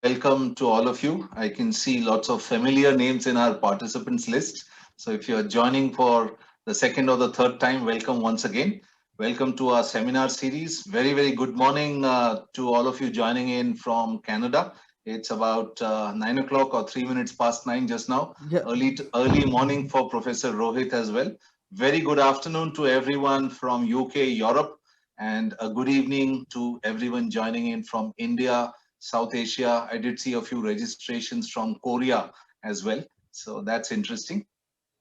welcome to all of you. I can see lots of familiar names in our participants list. So if you're joining for the second or the third time, welcome once again. Welcome to our seminar series. Very good morning to all of you joining in from Canada. It's about 9 o'clock or 3 minutes past nine just now. Yeah, Early morning for Professor Rohit as well. Very good afternoon to everyone from UK, Europe, and a good evening to everyone joining in from India, South Asia. I did see a few registrations from Korea as well. So that's interesting.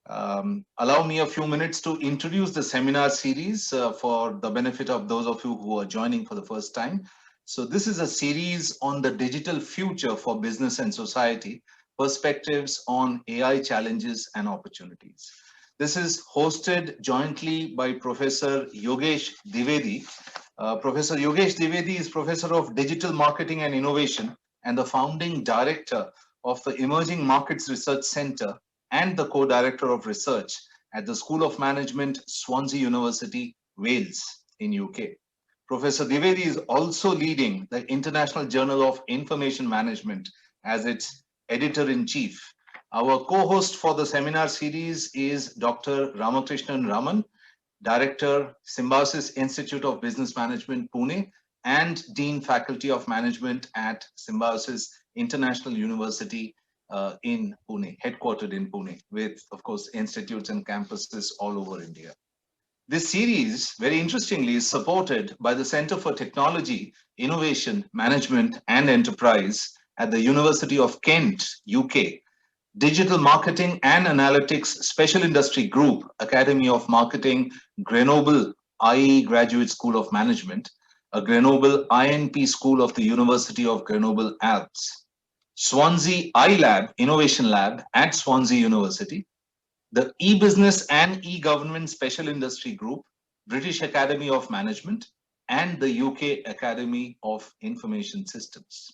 Allow me a few minutes to introduce the seminar series for the benefit of those of you who are joining for the first time. So this is a series on the digital future for business and society, perspectives on AI challenges and opportunities. This is hosted jointly by Professor Yogesh Divedi. Professor Yogesh Divedi is Professor of Digital Marketing and Innovation and the founding director of the Emerging Markets Research Center and the co-director of research at the School of Management, Swansea University, Wales in UK. Professor Divedi is also leading the International Journal of Information Management as its editor-in-chief. Our co-host for the seminar series is Dr. Ramakrishnan Raman, Director, Symbiosis Institute of Business Management, Pune, and Dean Faculty of Management at Symbiosis International University in Pune, headquartered in Pune, with, of course, institutes and campuses all over India. This series, very interestingly, is supported by the Center for Technology, Innovation, Management, and Enterprise at the University of Kent, UK, Digital Marketing and Analytics Special Industry Group, Academy of Marketing, Grenoble IE Graduate School of Management, a Grenoble INP School of the University of Grenoble Alpes, Swansea iLab Innovation Lab at Swansea University, the e-business and e-government special industry group, British Academy of Management, and the UK Academy of Information Systems.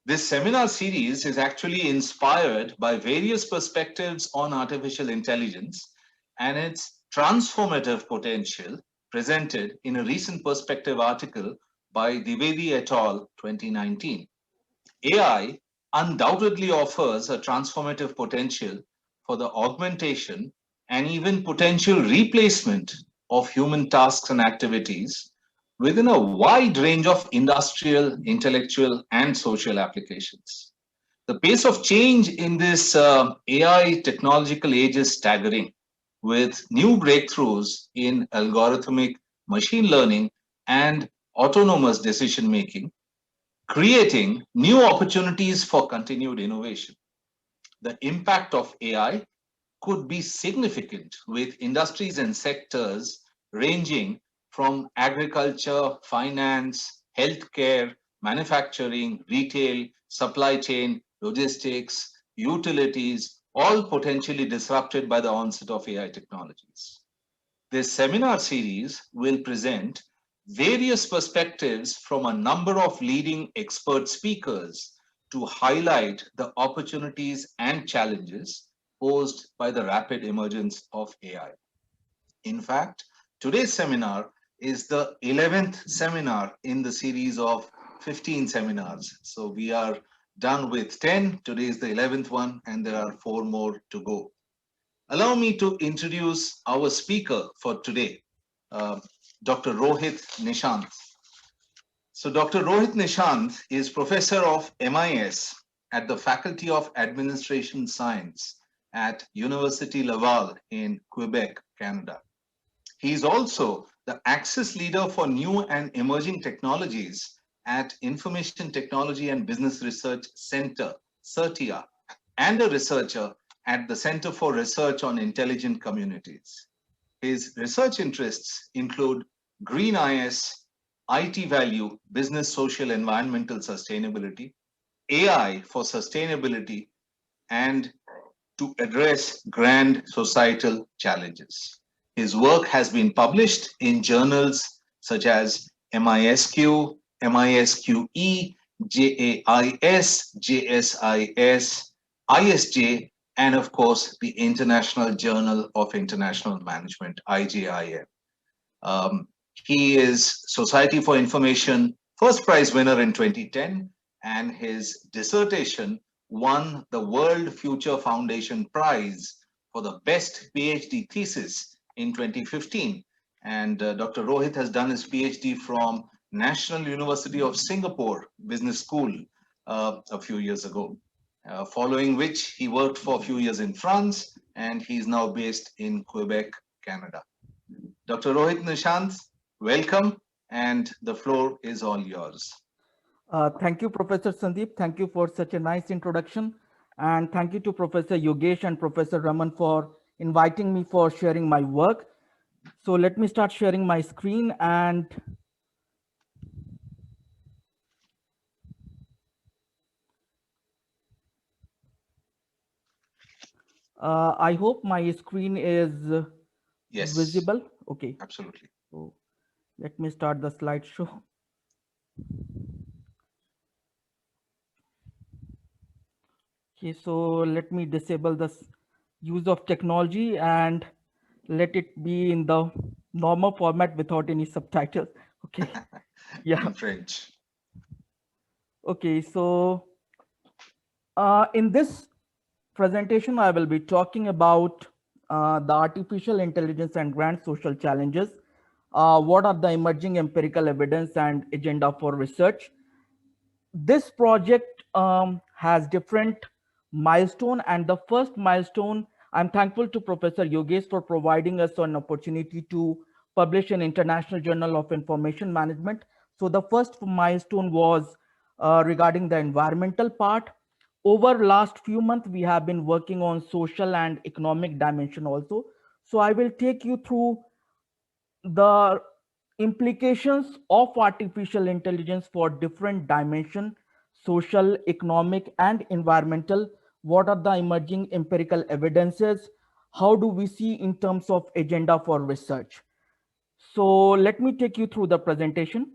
This seminar series is actually inspired by various perspectives on artificial intelligence and its transformative potential presented in a recent perspective article by Divedi et al. 2019. AI undoubtedly offers a transformative potential for the augmentation and even potential replacement of human tasks and activities within a wide range of industrial, intellectual, and social applications. The pace of change in this AI technological age is staggering, with new breakthroughs in algorithmic machine learning and autonomous decision making creating new opportunities for continued innovation. The impact of AI could be significant with industries and sectors ranging from agriculture, finance, healthcare, manufacturing, retail, supply chain, logistics, utilities, all potentially disrupted by the onset of AI technologies. This seminar series will present various perspectives from a number of leading expert speakers to highlight the opportunities and challenges posed by the rapid emergence of AI. In fact, today's seminar is the 11th seminar in the series of 15 seminars. So we are done with 10. Today is the 11th one, and there are four more to go. Allow me to introduce our speaker for today, uh, Dr. Rohit Nishant. So Dr. Rohit Nishant is professor of MIS at the Faculty of Administration Science at University Laval in Quebec, Canada. He is also the Access Leader for New and Emerging Technologies at Information Technology and Business Research Center, CERTIA, and a researcher at the Center for Research on Intelligent Communities. His research interests include Green IS, IT value, business, social, environmental sustainability, AI for sustainability, and to address grand societal challenges. His work has been published in journals such as MISQ, MISQE, JAIS, JSIS, ISJ, and of course, the International Journal of International Management, IJIM. He is Society for Information First Prize winner in 2010 and his dissertation won the World Future Foundation Prize for the best PhD thesis in 2015. And Dr. Rohit has done his PhD from National University of Singapore Business School a few years ago, following which he worked for a few years in France, and he's now based in Quebec, Canada. Dr. Rohit Nishant, welcome, and the floor is all yours. Thank you, Professor Sandeep. Thank you for such a nice introduction. And thank you to Professor Yogesh and Professor Raman for inviting me for sharing my work. So let me start sharing my screen, and I hope my screen is Yes, visible. Okay, absolutely. so let me start the slideshow. Okay, so let me disable the use of technology and let it be in the normal format without any subtitles. Okay, yeah. In French. Okay, so in this presentation, I will be talking about the artificial intelligence and grand social challenges. What are the emerging empirical evidence and agenda for research? This project has different milestone, and the first milestone, I'm thankful to Professor Yogesh for providing us an opportunity to publish in International Journal of Information Management. So the first milestone was regarding the environmental part. Over last few months, we have been working on social and economic dimension also. So I will take you through the implications of artificial intelligence for different dimension, social, economic, and environmental. What are the emerging empirical evidences? How do we see in terms of agenda for research? So let me take you through the presentation.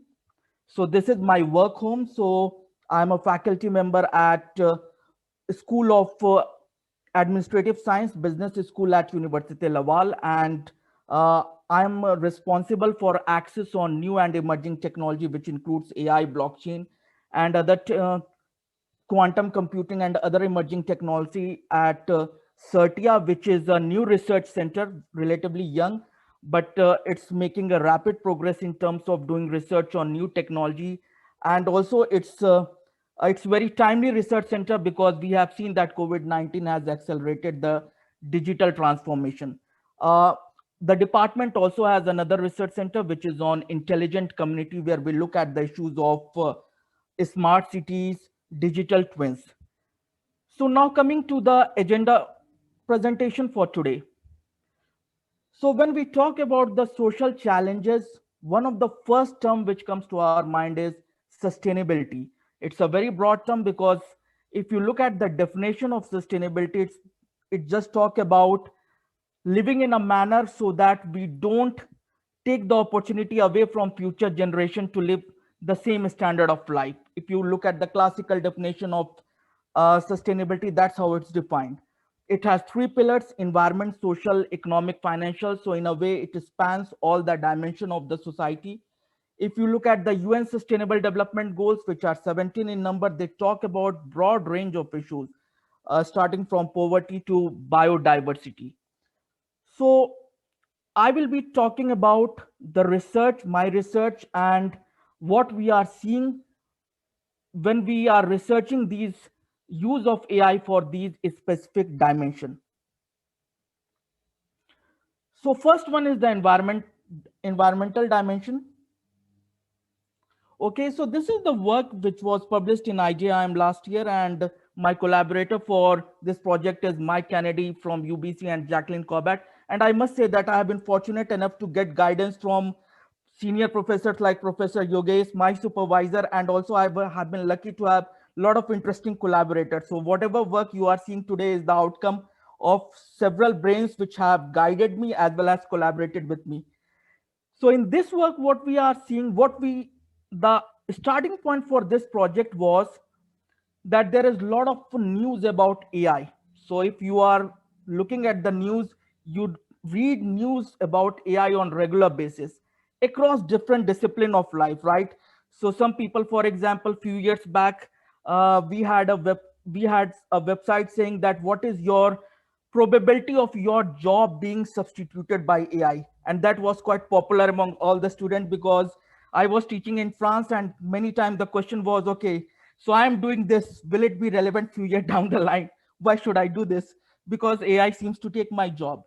So this is my work home. So I'm a faculty member at School of Administrative Science, Business School at Université Laval, and I'm responsible for access on new and emerging technology, which includes AI, blockchain, and other quantum computing and other emerging technology at CERTIA, which is a new research center, relatively young, but it's making a rapid progress in terms of doing research on new technology. And also it's very timely research center because we have seen that COVID-19 has accelerated the digital transformation. Uh, the department also has another research center, which is on intelligent community, where we look at the issues of smart cities, digital twins. So now coming to the agenda presentation for today. So when we talk about the social challenges, one of the first term which comes to our mind is sustainability. It's a very broad term because if you look at the definition of sustainability, it just talk about living in a manner so that we don't take the opportunity away from future generation to live the same standard of life. If you look at the classical definition of sustainability, that's how it's defined. It has three pillars: environment, social, economic, financial. So in a way it spans all the dimension of the society. If you look at the UN sustainable development goals, which are 17 in number, they talk about broad range of issues, starting from poverty to biodiversity. So I will be talking about the research, my research, and what we are seeing when we are researching these use of AI for these specific dimension. So first one is the environmental dimension. Okay, so this is the work which was published in IJIM last year, and my collaborator for this project is Mike Kennedy from UBC and Jacqueline Corbett. And I must say that I have been fortunate enough to get guidance from senior professors like Professor Yogesh, my supervisor, and also I have been lucky to have a lot of interesting collaborators. So whatever work you are seeing today is the outcome of several brains which have guided me as well as collaborated with me. So in this work, what we are seeing, the starting point for this project was that there is a lot of news about AI. So if you are looking at the news, you read news about AI on regular basis across different discipline of life, right? So some people, for example, few years back, we had a website saying that what is your probability of your job being substituted by AI, and that was quite popular among all the students because I was teaching in France, and many times the question was, okay, so I am doing this, will it be relevant few years down the line? Why should I do this? Because AI seems to take my job.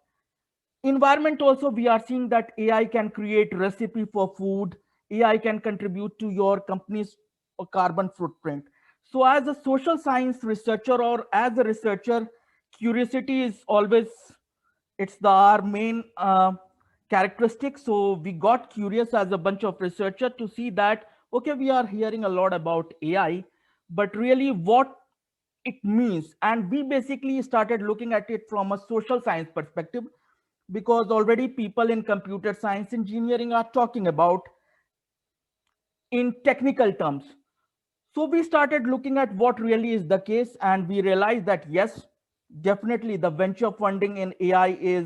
Environment also, we are seeing that AI can create recipe for food. AI can contribute to your company's carbon footprint. So as a social science researcher or as a researcher, curiosity is always, it's the our main characteristic. So we got curious as a bunch of researchers to see that, okay, we are hearing a lot about AI, but really what it means. And we basically started looking at it from a social science perspective, because already people in computer science engineering are talking about in technical terms. So we started looking at what really is the case, and we realized that yes, definitely the venture funding in AI is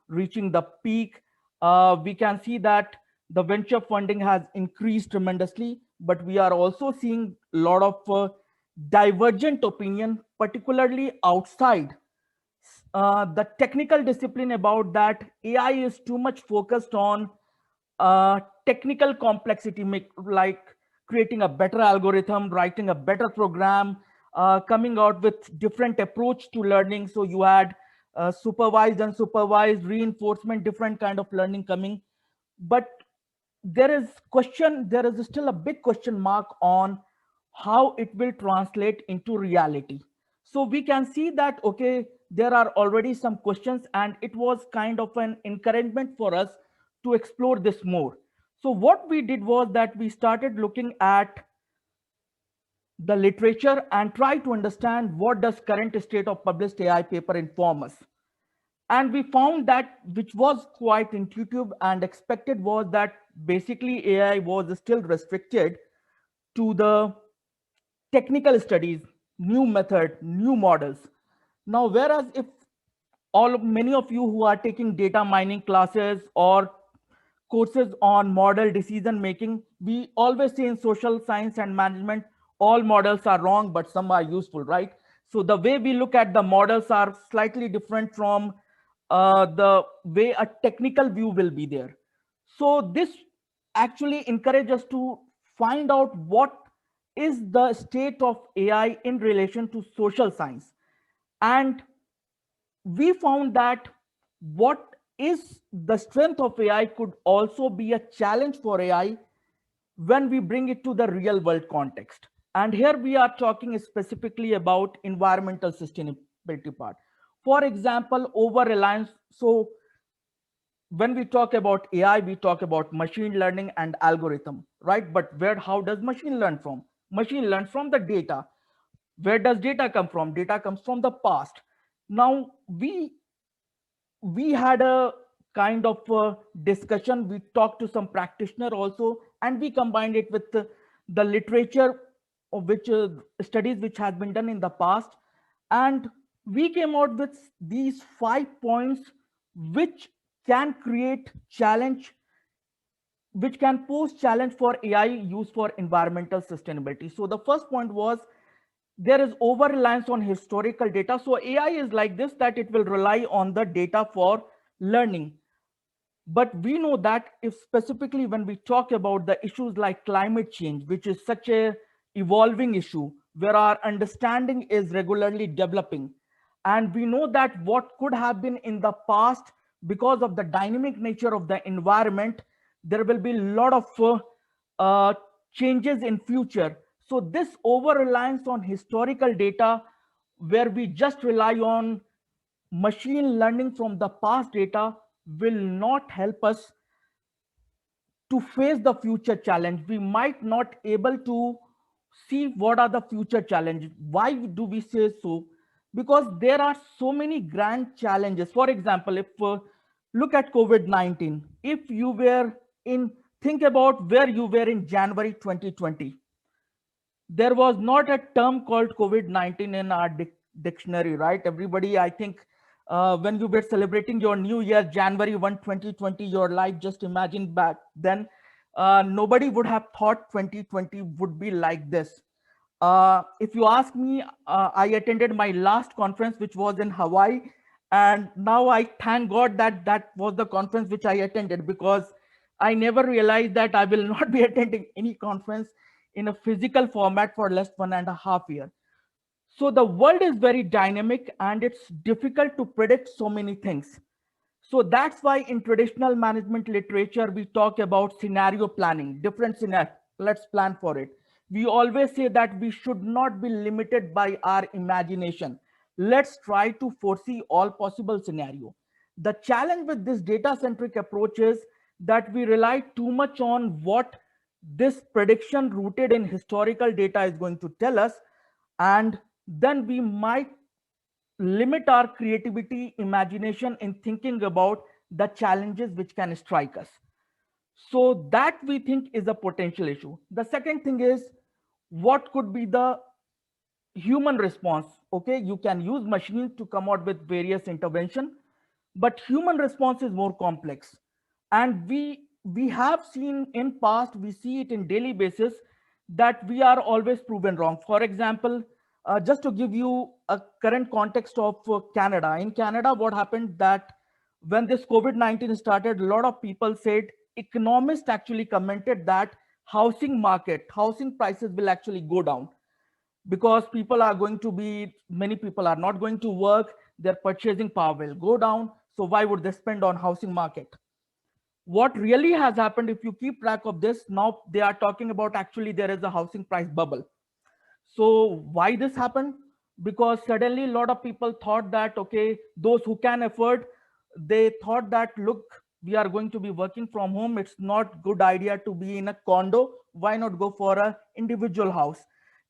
reaching the peak. We can see that the venture funding has increased tremendously, but we are also seeing a lot of divergent opinion, particularly outside the technical discipline, about that AI is too much focused on technical complexity, like creating a better algorithm, writing a better program, coming out with different approach to learning. So you had supervised, unsupervised, reinforcement, different kind of learning coming. But there is still a big question mark on how it will translate into reality. So we can see that, okay, there are already some questions, and it was kind of an encouragement for us to explore this more. So what we did was that we started looking at the literature and try to understand what does current state of published AI paper inform us. And we found that, which was quite intuitive and expected, was that basically AI was still restricted to the technical studies, new method, new models. Now, whereas if many of you who are taking data mining classes or courses on model decision making, we always say in social science and management, all models are wrong, but some are useful, right? So the way we look at the models are slightly different from the way a technical view will be there. So this actually encourages us to find out what is the state of AI in relation to social science. And we found that what is the strength of AI could also be a challenge for AI when we bring it to the real world context. And here we are talking specifically about environmental sustainability part. For example, over reliance. So when we talk about AI, we talk about machine learning and algorithm, right? But how does machine learn from? Machine learns from the data. Where does data come from? Data comes from the past. Now we had a kind of a discussion. We talked to some practitioner also, and we combined it with the literature of which studies which has been done in the past, and we came out with these 5 points which can create challenge, which can pose challenge for AI use for environmental sustainability. So the first point was there is over reliance on historical data. So AI is like this, that it will rely on the data for learning. But we know that if specifically when we talk about the issues like climate change, which is such a evolving issue where our understanding is regularly developing, and we know that what could have been in the past, because of the dynamic nature of the environment, there will be a lot of changes in future. So this over reliance on historical data, where we just rely on machine learning from the past data, will not help us to face the future challenge. We might not able to see what are the future challenges. Why do we say so? Because there are so many grand challenges. For example, if look at COVID-19, if you were in, think about where you were in January 2020. There was not a term called COVID-19 in our dictionary, right? Everybody, I think, when you were celebrating your new year, January 1, 2020, your life, just imagine back then, nobody would have thought 2020 would be like this. If you ask me, I attended my last conference, which was in Hawaii. And now I thank God that that was the conference which I attended, because I never realized that I will not be attending any conference in a physical format for less 1.5 years. So the world is very dynamic and it's difficult to predict so many things. So that's why in traditional management literature, we talk about scenario planning, different scenarios. Let's plan for it. We always say that we should not be limited by our imagination. Let's try to foresee all possible scenario. The challenge with this data-centric approach is that we rely too much on what this prediction rooted in historical data is going to tell us, and then we might limit our creativity, imagination in thinking about the challenges which can strike us. So that we think is a potential issue. The second thing is, what could be the human response? Okay, you can use machines to come out with various intervention, but human response is more complex. And we have seen in past, we see it in daily basis, that we are always proven wrong. For example, just to give you a current context of Canada. In Canada, what happened that when this COVID-19 started, a lot of people said, economists actually commented that housing prices will actually go down, because people are going to be, many people are not going to work, their purchasing power will go down. So why would they spend on housing market? What really has happened, if you keep track of this, now they are talking about actually there is a housing price bubble. So why this happened? Because suddenly a lot of people thought that, okay, those who can afford, they thought that, look, we are going to be working from home. It's not good idea to be in a condo. Why not go for a individual house?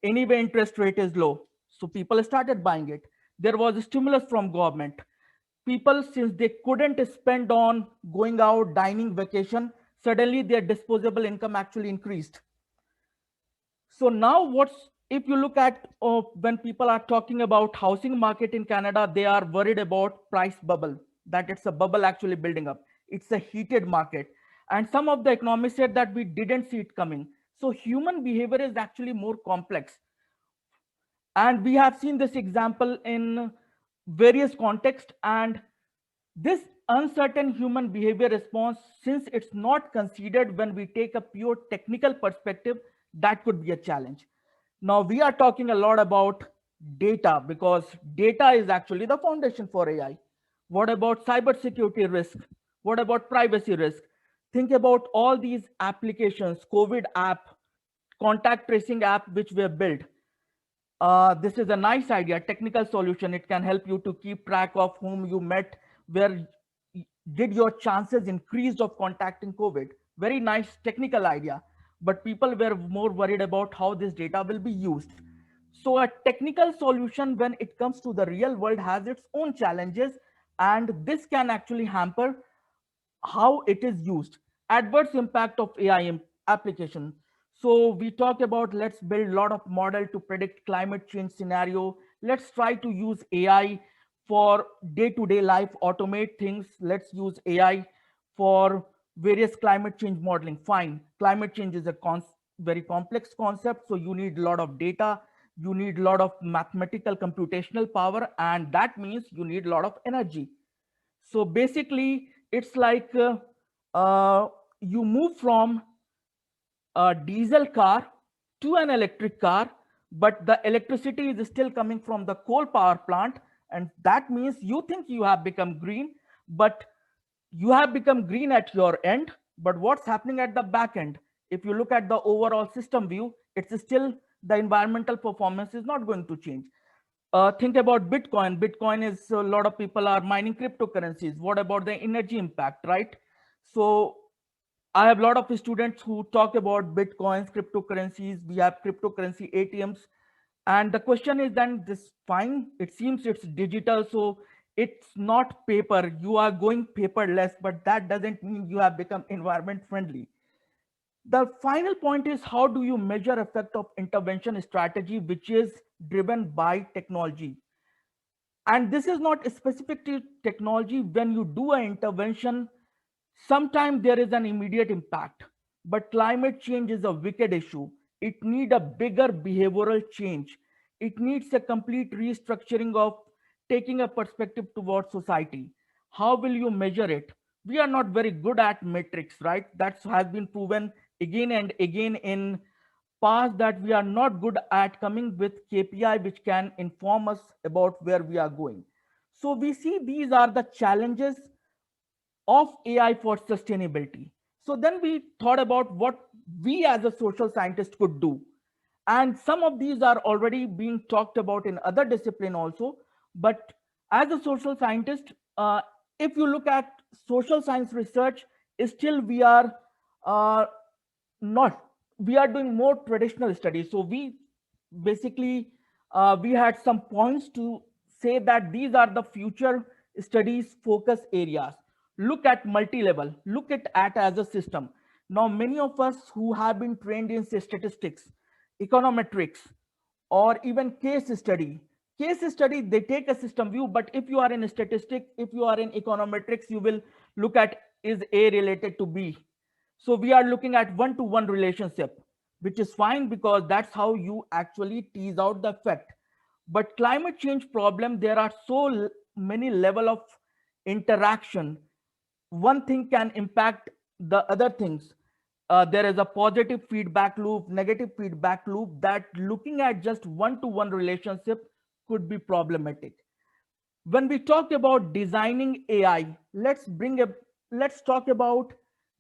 Anyway, interest rate is low. So people started buying it. There was a stimulus from government. People, since they couldn't spend on going out, dining, vacation, suddenly their disposable income actually increased. So now what's, if you look at when people are talking about housing market in Canada, they are worried about price bubble, that it's a bubble actually building up. It's a heated market. And some of the economists said that we didn't see it coming. So human behavior is actually more complex. And we have seen this example in various contexts. And this uncertain human behavior response, since it's not considered when we take a pure technical perspective, that could be a challenge. Now we are talking a lot about data, because data is actually the foundation for AI. What about cybersecurity risk? What about privacy risk? Think about all these applications, COVID app, contact tracing app, which we have built. This is a nice idea, technical solution. It can help you to keep track of whom you met, where did your chances increased of contacting COVID. Very nice technical idea, but people were more worried about how this data will be used. So a technical solution, when it comes to the real world, has its own challenges, and this can actually hamper how it is used. Adverse impact of AI application. So we talk about, let's build a lot of model to predict climate change scenario. Let's try to use AI for day-to-day life, automate things. Let's use AI for various climate change modeling. Fine, climate change is a very complex concept, so you need a lot of data, you need a lot of mathematical computational power, and that means you need a lot of energy. So basically, it's like you move from a diesel car to an electric car, but the electricity is still coming from the coal power plant. And that means you think you have become green, but you have become green at your end. But what's happening at the back end? If you look at the overall system view, it's still, the environmental performance is not going to change. Think about Bitcoin. Bitcoin is, a lot of people are mining cryptocurrencies. What about the energy impact, right? So I have a lot of students who talk about Bitcoins, cryptocurrencies. We have cryptocurrency ATMs. And the question is then, this fine, it seems it's digital, so it's not paper. You are going paperless, but that doesn't mean you have become environment friendly. The final point is, how do you measure effect of intervention strategy, which is driven by technology? And this is not specific to technology. When you do an intervention, sometimes there is an immediate impact, but climate change is a wicked issue. it needs a bigger behavioral change. It needs a complete restructuring of taking a perspective towards society. How will you measure it? We are not very good at metrics, right? That has been proven again and again in past, that we are not good at coming with KPI which can inform us about where we are going. So we see these are the challenges of AI for sustainability. So then we thought about what we as a social scientist could do. And some of these are already being talked about in other discipline also. But as a social scientist, if you look at social science research, still we are uh, not, we are doing more traditional studies. So we basically, we had some points to say that these are the future studies focus areas. Look at multi-level, look at as a system. Now many of us who have been trained in say, statistics, econometrics, or even case study, they take a system view. But if you are in statistics, if you are in econometrics, you will look at, is A related to B? So we are looking at one-to-one relationship, which is fine because that's how you actually tease out the effect. But climate change problem, there are so many level of interaction. One thing can impact the other things. There is a positive feedback loop, negative feedback loop, that looking at just one-to-one relationship could be problematic. When we talk about designing AI, let's talk about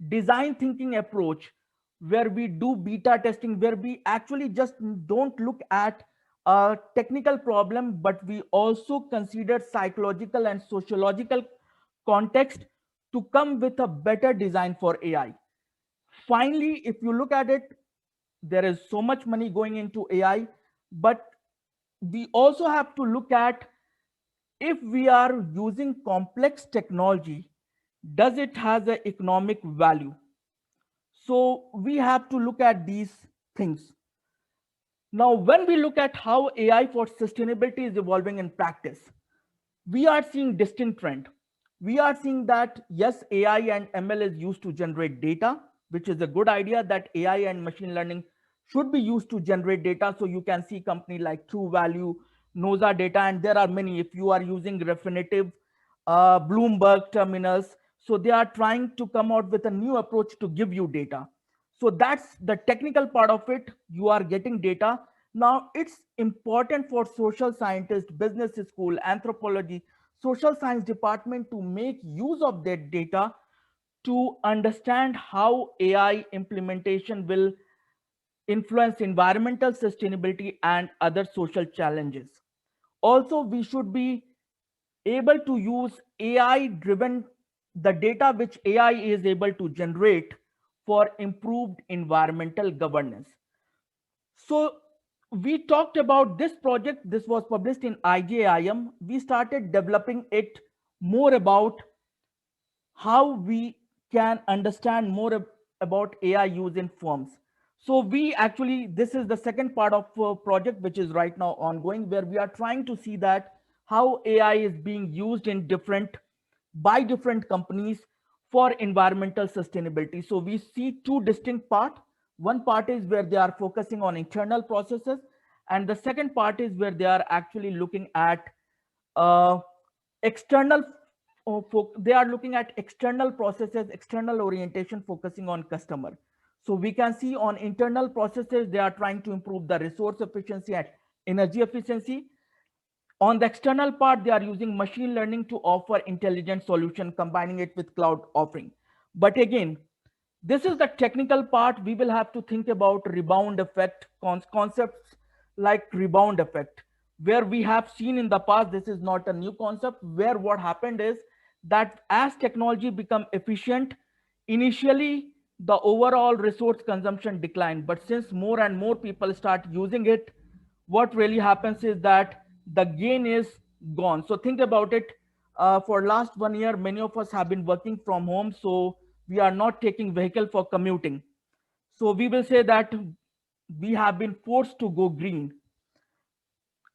design thinking approach, where we do beta testing, where we actually just don't look at a technical problem, but we also consider psychological and sociological context to come with a better design for AI. Finally, if you look at it, there is so much money going into AI, but we also have to look at, if we are using complex technology, does it has an economic value? So we have to look at these things. Now, when we look at how AI for sustainability is evolving in practice, we are seeing distinct trend. We are seeing that yes, AI and ML is used to generate data, which is a good idea, that AI and machine learning should be used to generate data. So you can see company like True Value, NOSA Data, and there are many. If you are using Refinitiv, Bloomberg terminals, so they are trying to come out with a new approach to give you data. So that's the technical part of it. You are getting data. Now it's important for social scientists, business school, anthropology, social science department to make use of that data to understand how AI implementation will influence environmental sustainability and other social challenges. Also, we should be able to use AI driven, the data which AI is able to generate for improved environmental governance. So we talked about this project. This was published in IJIM. We started developing it more about how we can understand more about AI use in firms. So we actually, this is the second part of a project which is right now ongoing, where we are trying to see that how AI is being used in by different companies for environmental sustainability. So we see two distinct parts. One part is where they are focusing on internal processes, and the second part is where they are actually looking at uh, external, they are looking at external processes, external orientation, focusing on customer. So we can see on internal processes, they are trying to improve the resource efficiency and energy efficiency. On the external part, they are using machine learning to offer intelligent solution, combining it with cloud offering. But again, this is the technical part. We will have to think about rebound effect, concepts like rebound effect, where we have seen in the past, this is not a new concept, where what happened is that as technology become efficient, initially the overall resource consumption declined. But since more and more people start using it, what really happens is that the gain is gone. So think about it. For last 1 year, many of us have been working from home. So we are not taking vehicle for commuting. So we will say that we have been forced to go green.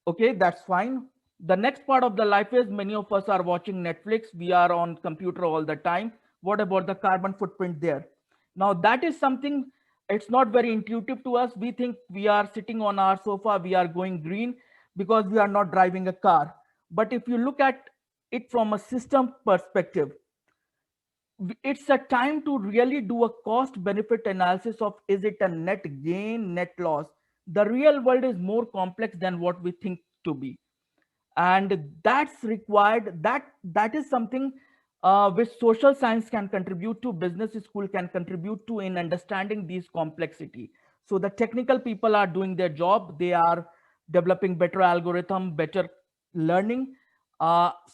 Okay, that's fine. The next part of the life is, many of us are watching Netflix. We are on computer all the time. What about the carbon footprint there? Now that is something it's not very intuitive to us. We think we are sitting on our sofa, we are going green because we are not driving a car. But if you look at it from a system perspective, it's a time to really do a cost benefit analysis of, is it a net gain, net loss? The real world is more complex than what we think to be, and that's required. That is something which social science can contribute to, business school can contribute to, in understanding these complexity. So the technical people are doing their job, they are developing better algorithm, better learning.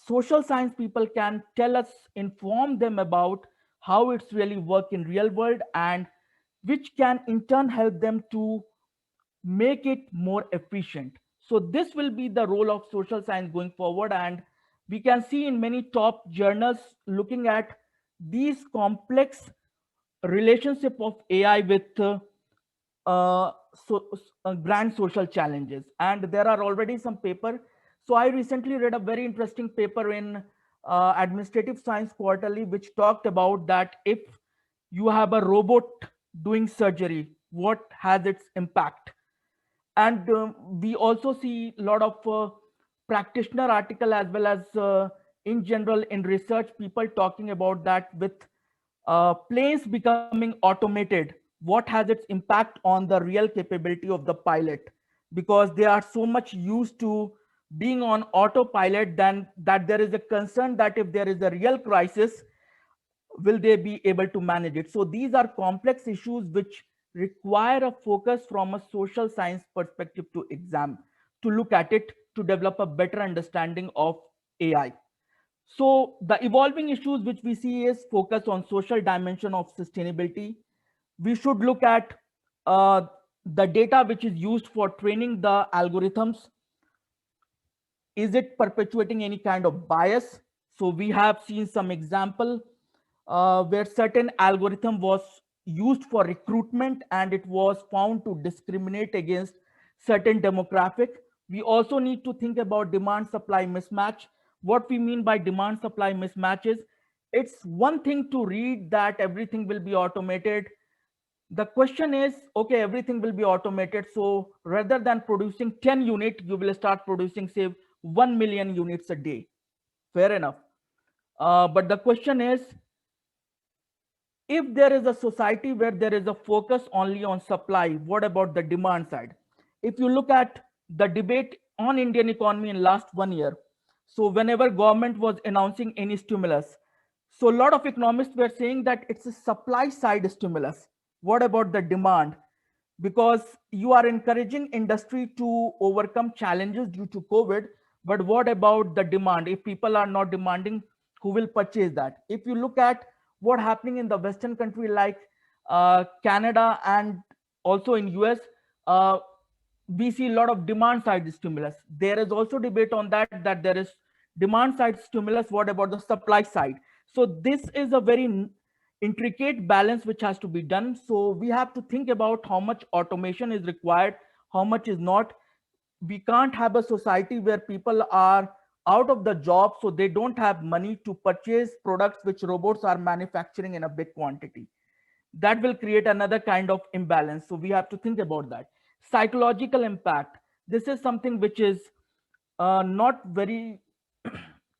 Social science people can tell us, inform them about how it's really work in real world, and which can in turn help them to make it more efficient. So this will be the role of social science going forward, and we can see in many top journals looking at these complex relationship of AI with uh, so, grand social challenges. And there are already some paper. So I recently read a very interesting paper in Administrative Science Quarterly, which talked about that if you have a robot doing surgery, what has its impact? And we also see a lot of practitioner article, as well as in general in research, people talking about that with planes becoming automated, what has its impact on the real capability of the pilot, because they are so much used to being on autopilot than that there is a concern that if there is a real crisis, will they be able to manage it? So these are complex issues which require a focus from a social science perspective to examine, to look at it, to develop a better understanding of AI. So the evolving issues which we see is focus on social dimension of sustainability. We should look at the data which is used for training the algorithms. Is it perpetuating any kind of bias? So we have seen some example where certain algorithm was used for recruitment and it was found to discriminate against certain demographic. We also need to think about demand supply mismatch. What we mean by demand supply mismatch is, it's one thing to read that everything will be automated. The question is, okay, everything will be automated, so rather than producing 10 units, you will start producing, say, 1 million units a day. Fair enough. But the question is, if there is a society where there is a focus only on supply, what about the demand side? If you look at the debate on Indian economy in last 1 year, so whenever government was announcing any stimulus, so a lot of economists were saying that it's a supply side stimulus. What about the demand? Because you are encouraging industry to overcome challenges due to COVID, but what about the demand? If people are not demanding, who will purchase that? If you look at what happening in the Western country like Canada and also in US, uh, we see a lot of demand side stimulus. There is also debate on that there is demand side stimulus. What about the supply side? So this is a very intricate balance which has to be done. So we have to think about how much automation is required, how much is not. We can't have a society where people are out of the job, so they don't have money to purchase products which robots are manufacturing in a big quantity. That will create another kind of imbalance. So we have to think about that. Psychological impact. This is something which is not very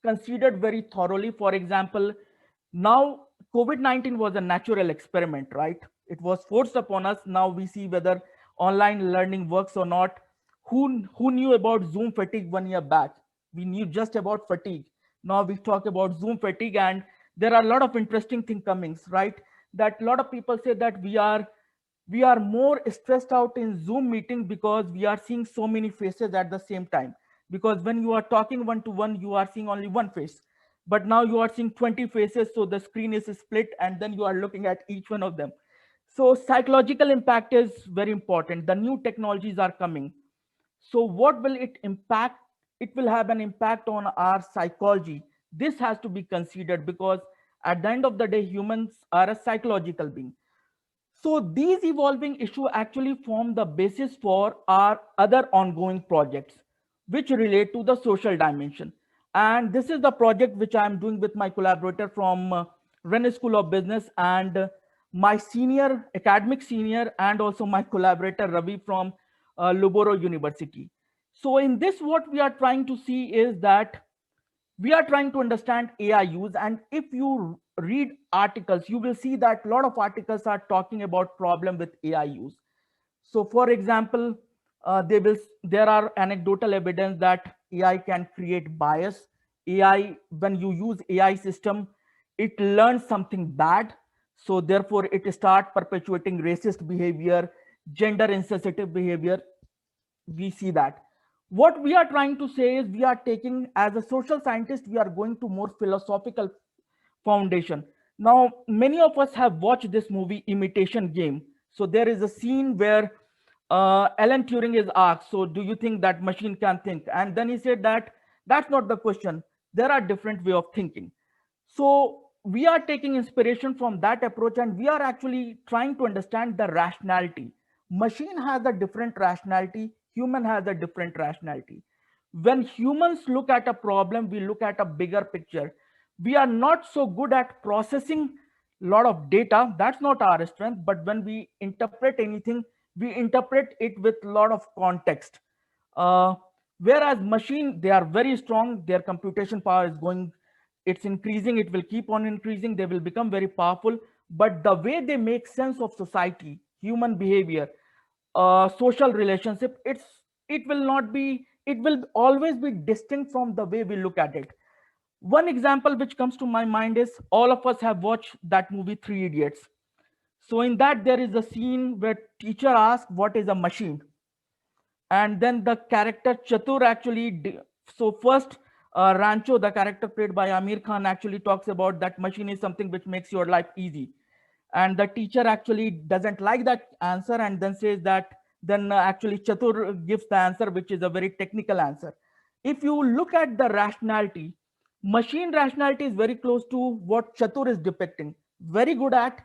considered very thoroughly. For example, now COVID-19 was a natural experiment, right? It was forced upon us. Now we see whether online learning works or not. Who knew about Zoom fatigue 1 year back? We knew just about fatigue. Now we talk about Zoom fatigue, and there are a lot of interesting things coming, right? That a lot of people say that we are more stressed out in Zoom meeting because we are seeing so many faces at the same time. Because when you are talking one to one, you are seeing only one face, but now you are seeing 20 faces, so the screen is split and then you are looking at each one of them. So psychological impact is very important. The new technologies are coming, so what will it impact? It will have an impact on our psychology. This has to be considered, because at the end of the day, humans are a psychological being. So these evolving issues actually form the basis for our other ongoing projects which relate to the social dimension. And this is the project which I am doing with my collaborator from Rennes School of Business. And my senior, academic senior, and also my collaborator Ravi from Luboro University. So in this, what we are trying to see is that we are trying to understand AI use. And if you read articles, you will see that a lot of articles are talking about problem with AI use. So for example, there are anecdotal evidence that AI can create bias. AI, when you use AI system, it learns something bad. So therefore it start perpetuating racist behavior, gender insensitive behavior. We see that. What we are trying to say is, we are taking, as a social scientist, we are going to more philosophical foundation. Now, many of us have watched this movie Imitation Game. So there is a scene where Alan Turing is asked, so do you think that machine can think? And then he said that that's not the question. There are different way of thinking. So we are taking inspiration from that approach, and we are actually trying to understand the rationality. Machine has a different rationality, human has a different rationality. When humans look at a problem, we look at a bigger picture. We are not so good at processing a lot of data. That's not our strength. But when we interpret anything, we interpret it with a lot of context. uh, Whereas machine, they are very strong, their computation power is going, it's increasing, it will keep on increasing, they will become very powerful. But the way they make sense of society, human behavior, social relationship, it will not be, it will always be distinct from the way we look at it. One example which comes to my mind is, all of us have watched that movie Three Idiots. So in that, there is a scene where teacher asks what is a machine, and then the character Chatur actually, so first, Rancho, the character played by Amir Khan, actually talks about that machine is something which makes your life easy. And the teacher actually doesn't like that answer, and then says that, then actually Chatur gives the answer, which is a very technical answer. If you look at the rationality, machine rationality is very close to what Chatur is depicting. Very good at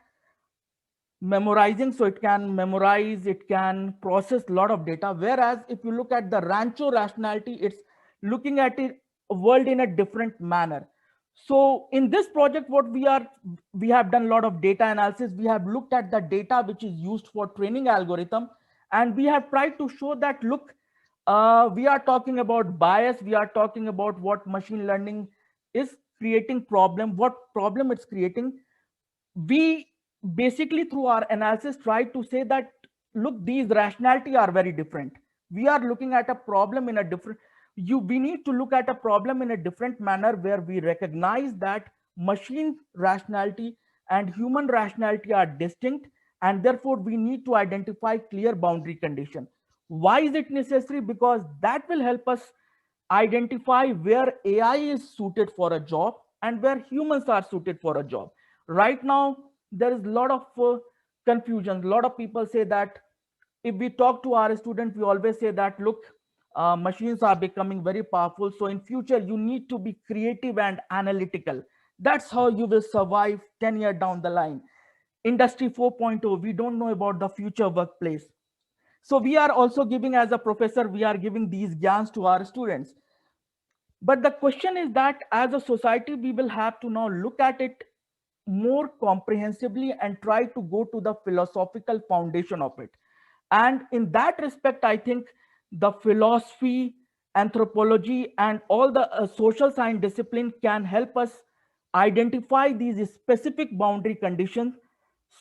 memorizing, so it can memorize, it can process a lot of data. Whereas if you look at the Rancho rationality, it's looking at it a world in a different manner. So in this project, what we have done a lot of data analysis. We have looked at the data which is used for training algorithm, and we have tried to show that, look, we are talking about bias, we are talking about what machine learning is creating problem, what problem it's creating. We basically, through our analysis, try to say that, look, these rationality are very different. We are looking at a problem in a different, we need to look at a problem in a different manner, where we recognize that machine rationality and human rationality are distinct, and therefore we need to identify clear boundary condition. Why is it necessary? Because that will help us identify where AI is suited for a job and where humans are suited for a job. Right now, there is a lot of confusion. A lot of people say that, if we talk to our students, we always say that, look, machines are becoming very powerful. So in future, you need to be creative and analytical. That's how you will survive 10 years down the line. Industry 4.0, we don't know about the future workplace. So we are also giving, as a professor, we are giving these gyans to our students. But the question is that, as a society, we will have to now look at it more comprehensively and try to go to the philosophical foundation of it. And in that respect, I think the philosophy, anthropology, and all the social science discipline can help us identify these specific boundary conditions,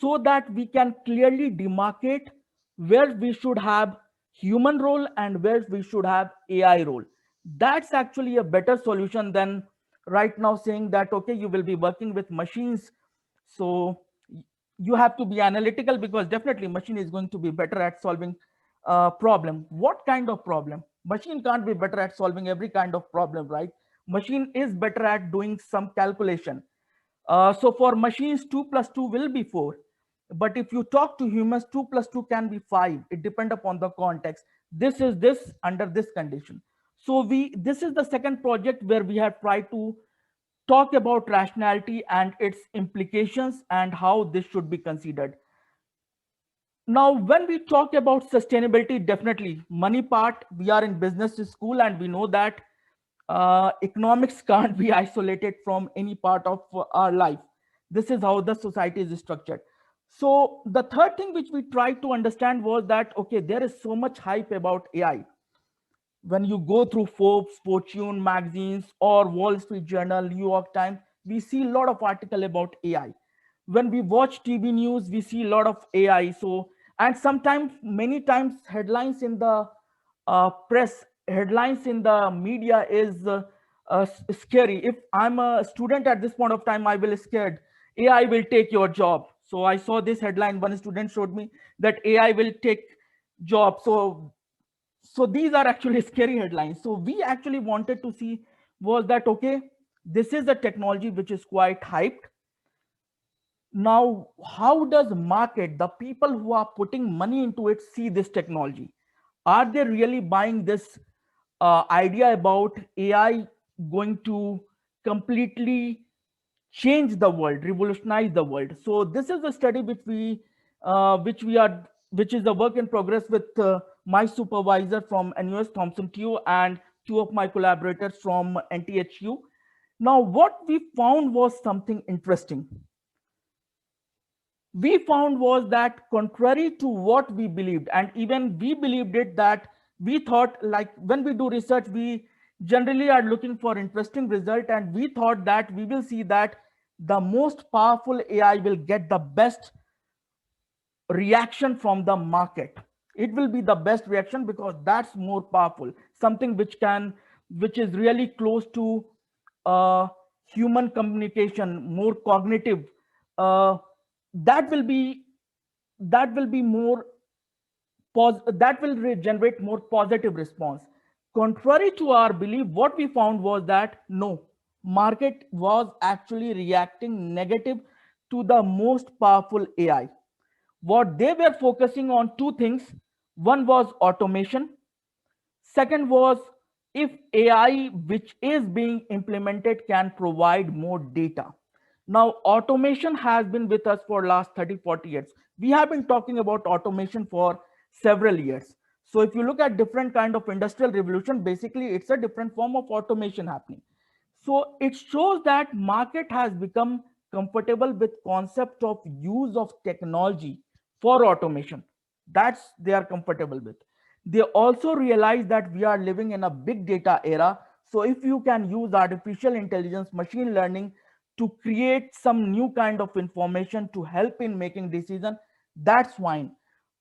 so that we can clearly demarcate where we should have human role and where we should have AI role. That's actually a better solution than right now saying that, okay, you will be working with machines, so you have to be analytical, because definitely machine is going to be better at solving problem. What kind of problem? Machine can't be better at solving every kind of problem, right? Machine is better at doing some calculation. So for machines, 2 plus 2 will be 4. But if you talk to humans, 2 plus 2 can be 5. It depends upon the context. This is this under this condition. So this is the second project where we have tried to talk about rationality and its implications and how this should be considered. Now, when we talk about sustainability, definitely money part, we are in business school and we know that economics can't be isolated from any part of our life. This is how the society is structured. So the third thing which we tried to understand was that, okay, there is so much hype about AI. When you go through Forbes, Fortune magazines, or Wall Street Journal, New York Times, we see a lot of article about AI. When we watch TV news, we see a lot of AI. So, and sometimes, many times, headlines in the press, headlines in the media is scary. If I'm a student at this point of time, I will scared. AI will take your job. So I saw this headline. One student showed me that AI will take job. So these are actually scary headlines. So we actually wanted to see was that, okay, this is a technology which is quite hyped. Now how does market, the people who are putting money into it, see this technology? Are they really buying this idea about AI going to completely change the world, revolutionize the world? So this is a study which is a work in progress with my supervisor from NUS Thompson TU and two of my collaborators from NTHU. Now what we found was something interesting. We found was that, contrary to what we believed, and even we believed it, that we thought, like, when we do research, we generally are looking for interesting result, and we thought that we will see that the most powerful AI will get the best reaction from the market. It will be the best reaction because that's more powerful, something which is really close to human communication, more cognitive. uh, that will be more that will generate more positive response. Contrary to our belief, what we found was that no, market was actually reacting negative to the most powerful AI. What they were focusing on, two things. One was automation. Second was, if AI which is being implemented can provide more data. Now, automation has been with us for last 30-40 years. We have been talking about automation for several years. So if you look at different kind of industrial revolution, basically it's a different form of automation happening. So it shows that market has become comfortable with concept of use of technology for automation. That's they are comfortable with. They also realize that we are living in a big data era. So if you can use artificial intelligence, machine learning to create some new kind of information to help in making decision, that's fine.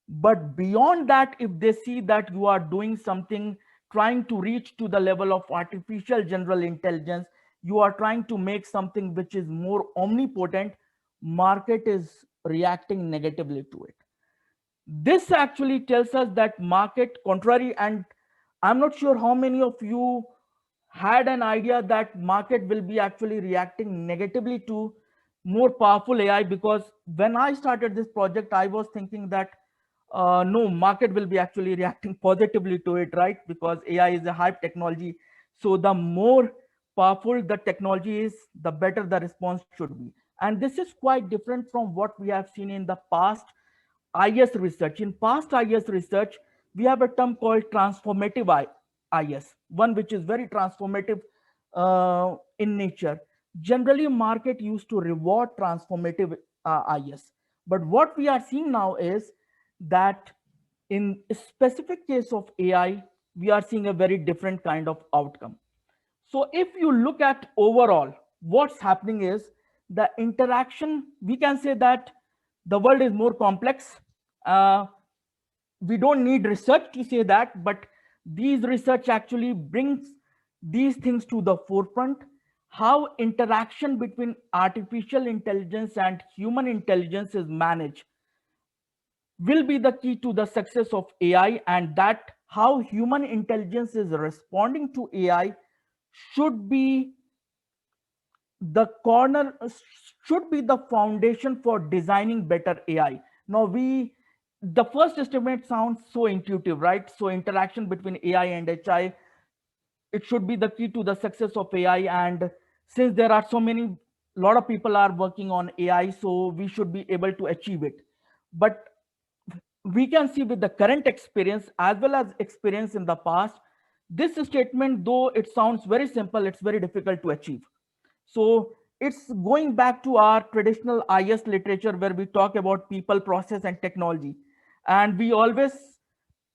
But beyond that, if they see that you are doing something, trying to reach to the level of artificial general intelligence, you are trying to make something which is more omnipotent, market is reacting negatively to it. This actually tells us that market contrary, and I'm not sure how many of you had an idea that market will be actually reacting negatively to more powerful AI, because when I started this project, I was thinking that no, market will be actually reacting positively to it, right? Because AI is a hype technology. So the more powerful the technology is, the better the response should be. And this is quite different from what we have seen in the past IS research. In past IS research, we have a term called transformative IS, one which is very transformative in nature. Generally, market used to reward transformative IS. But what we are seeing now is that in a specific case of AI, we are seeing a very different kind of outcome. So if you look at overall, what's happening is the interaction, we can say that the world is more complex. Uh, we don't need research to say that, but these research actually brings these things to the forefront. How interaction between artificial intelligence and human intelligence is managed will be the key to the success of AI, and that how human intelligence is responding to AI should be the corner, should be the foundation for designing better AI. Now the first estimate sounds so intuitive, right? So interaction between AI and HI, it should be the key to the success of AI. And since there are so many, lot of people are working on AI, so we should be able to achieve it. But we can see with the current experience as well as experience in the past, this statement, though it sounds very simple, it's very difficult to achieve. So it's going back to our traditional IS literature where we talk about people, process, and technology. And we always,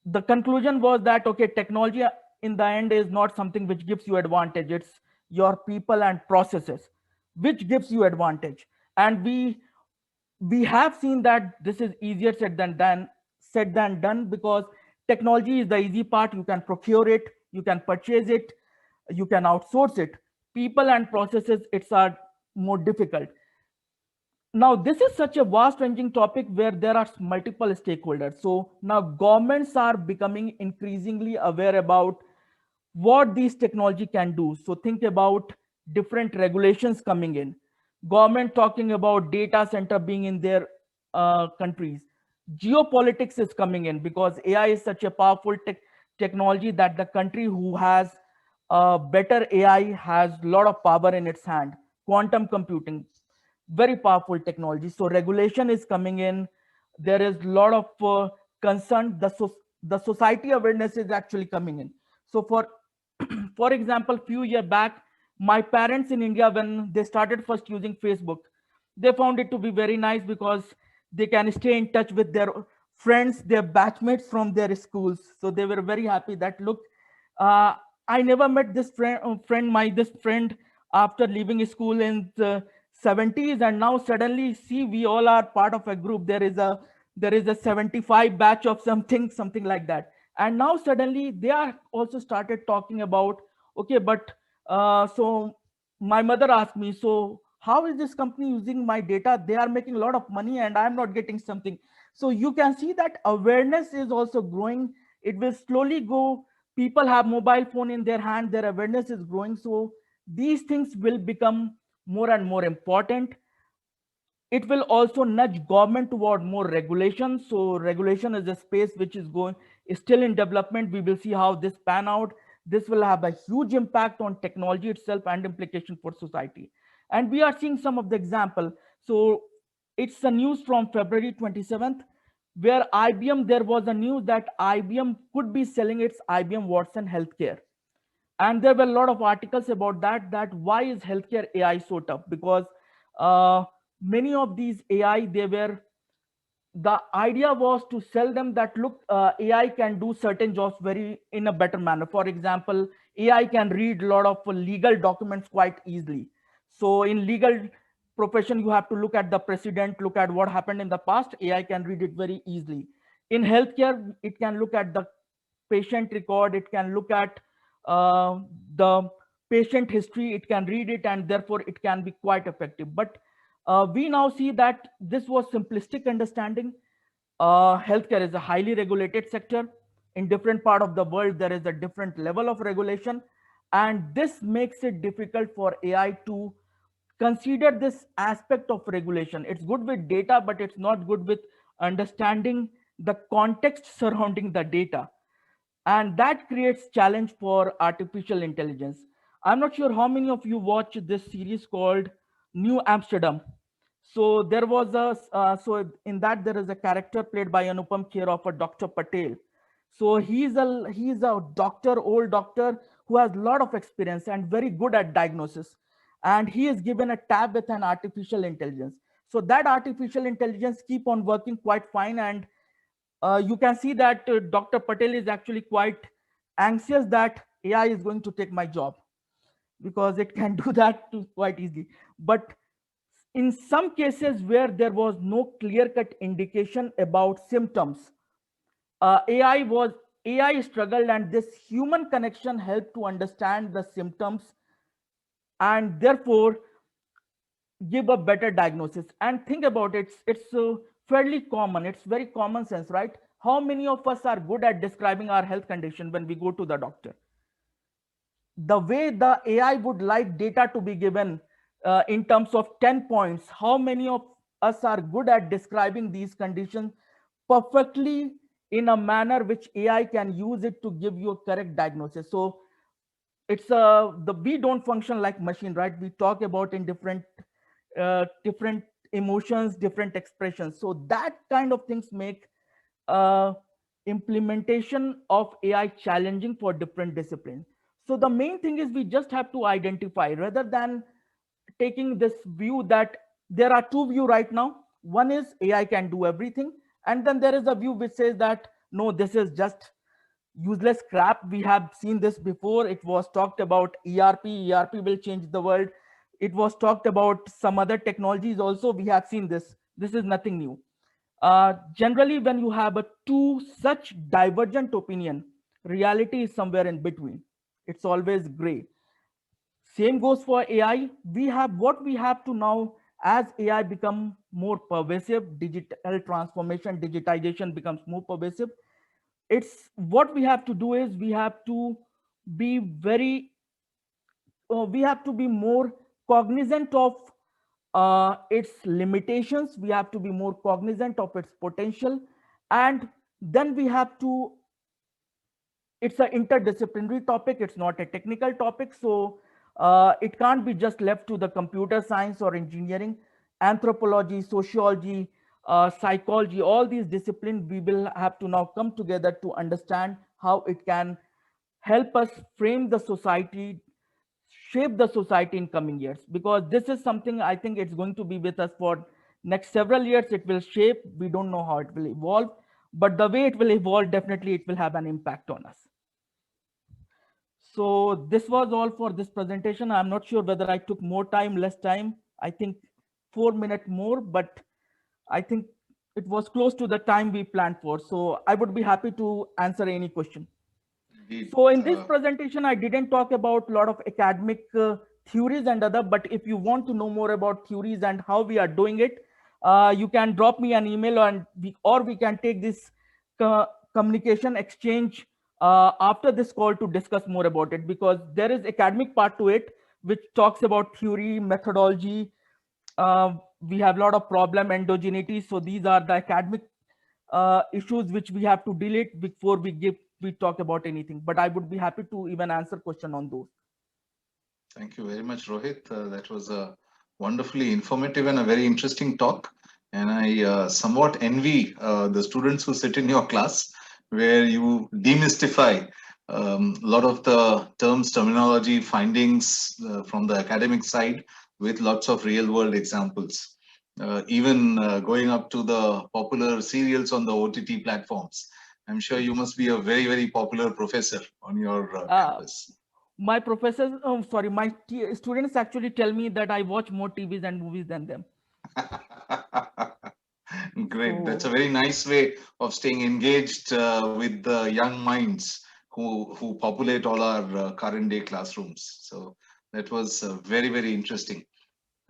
the conclusion was that, okay, technology in the end is not something which gives you advantage. It's your people and processes which gives you advantage. And we have seen that this is easier said than done, because technology is the easy part. You can procure it, you can purchase it, you can outsource it. People and processes, it's are more difficult. Now this is such a vast ranging topic where there are multiple stakeholders. So now governments are becoming increasingly aware about what these technology can do. So think about different regulations coming in, government talking about data center being in their countries, geopolitics is coming in because AI is such a powerful technology that the country who has better AI has a lot of power in its hand. Quantum computing, very powerful technology. So regulation is coming in. There is a lot of concern. The society awareness is actually coming in. So for example, few years back, my parents in India, when they started first using Facebook, they found it to be very nice because they can stay in touch with their friends, their batchmates from their schools. So they were very happy that, look, uh, I never met this this friend after leaving school in the 70s, and now suddenly see we all are part of a group. There is a 75 batch of something like that. And now suddenly they are also started talking about, okay, but so my mother asked me, so how is this company using my data? They are making a lot of money and I'm not getting something. So you can see that awareness is also growing. It will slowly go. People have mobile phone in their hand, their awareness is growing. So these things will become more and more important. It will also nudge government toward more regulation. So regulation is a space which is still in development. We will see how this pan out. This will have a huge impact on technology itself and implication for society. And we are seeing some of the example. So it's a news from February 27th, where IBM, there was a news that IBM could be selling its IBM Watson healthcare. And there were a lot of articles about that why is healthcare AI so tough, because uh, many of these AI, they were, the idea was to sell them that, look, AI can do certain jobs very in a better manner. For example, AI can read a lot of legal documents quite easily. So in legal profession, you have to look at the precedent, look at what happened in the past. AI can read it very easily. In healthcare, it can look at the patient record, it can look at the patient history, it can read it, and therefore it can be quite effective. But we now see that this was simplistic understanding. Healthcare is a highly regulated sector. In different part of the world, there is a different level of regulation, and this makes it difficult for AI to consider this aspect of regulation. It's good with data, but it's not good with understanding the context surrounding the data, and that creates challenge for artificial intelligence. I'm not sure how many of you watch this series called New Amsterdam. So there was a so in that there is a character played by Anupam Kher of a Dr. Patel. So he's a doctor, old doctor, who has a lot of experience and very good at diagnosis, and he is given a tab with an artificial intelligence. So that artificial intelligence keep on working quite fine, and you can see that Dr. Patel is actually quite anxious that AI is going to take my job, because it can do that quite easily. But in some cases where there was no clear-cut indication about symptoms, AI was AI struggled, and this human connection helped to understand the symptoms and therefore give a better diagnosis. And think about it, it's fairly common, it's very common sense, right? How many of us are good at describing our health condition when we go to the doctor? The way the AI would like data to be given in terms of 10 points, how many of us are good at describing these conditions perfectly in a manner which AI can use it to give you a correct diagnosis? So it's the we don't function like machine, right? We talk about in different emotions, different expressions. So that kind of things make uh, implementation of AI challenging for different disciplines. So the main thing is we just have to identify, rather than taking this view that there are two views right now. One is AI can do everything, and then there is a view which says that no, this is just useless crap. We have seen this before. It was talked about ERP will change the world. It was talked about some other technologies also. We have seen this. This is nothing new. Generally, when you have a two such divergent opinion, reality is somewhere in between. It's always gray. Same goes for AI. We have what we have to now, as AI become more pervasive, digital transformation, digitization becomes more pervasive. It's what we have to do is we have to be very we have to be more cognizant of its limitations. We have to be more cognizant of its potential, and then we have to, it's an interdisciplinary topic, it's not a technical topic, so it can't be just left to the computer science or engineering. Anthropology, sociology, psychology, all these disciplines, we will have to now come together to understand how it can help us frame the society, shape the society in coming years, because this is something I think it's going to be with us for next several years. It will shape, we don't know how it will evolve, but the way it will evolve, definitely it will have an impact on us. So this was all for this presentation. I'm not sure whether I took more time, less time. I think 4 minutes more, but I think it was close to the time we planned for. So I would be happy to answer any question. Indeed. So in this presentation, I didn't talk about a lot of academic theories and other, but if you want to know more about theories and how we are doing it, you can drop me an email, and we can take this communication exchange after this call to discuss more about it, because there is academic part to it, which talks about theory, methodology. We have a lot of problem endogeneity. So these are the academic issues which we have to deal it before we talk about anything. But I would be happy to even answer question on those. Thank you very much, Rohit. That was a wonderfully informative and a very interesting talk. And I somewhat envy the students who sit in your class, where you demystify a lot of the terms, terminology, findings from the academic side with lots of real world examples. Even going up to the popular serials on the OTT platforms. I'm sure you must be a very, very popular professor on your campus. My professors, sorry, my students actually tell me that I watch more TVs and movies than them. Great. So, That's a very nice way of staying engaged with the young minds who populate all our current day classrooms. So that was very, very interesting.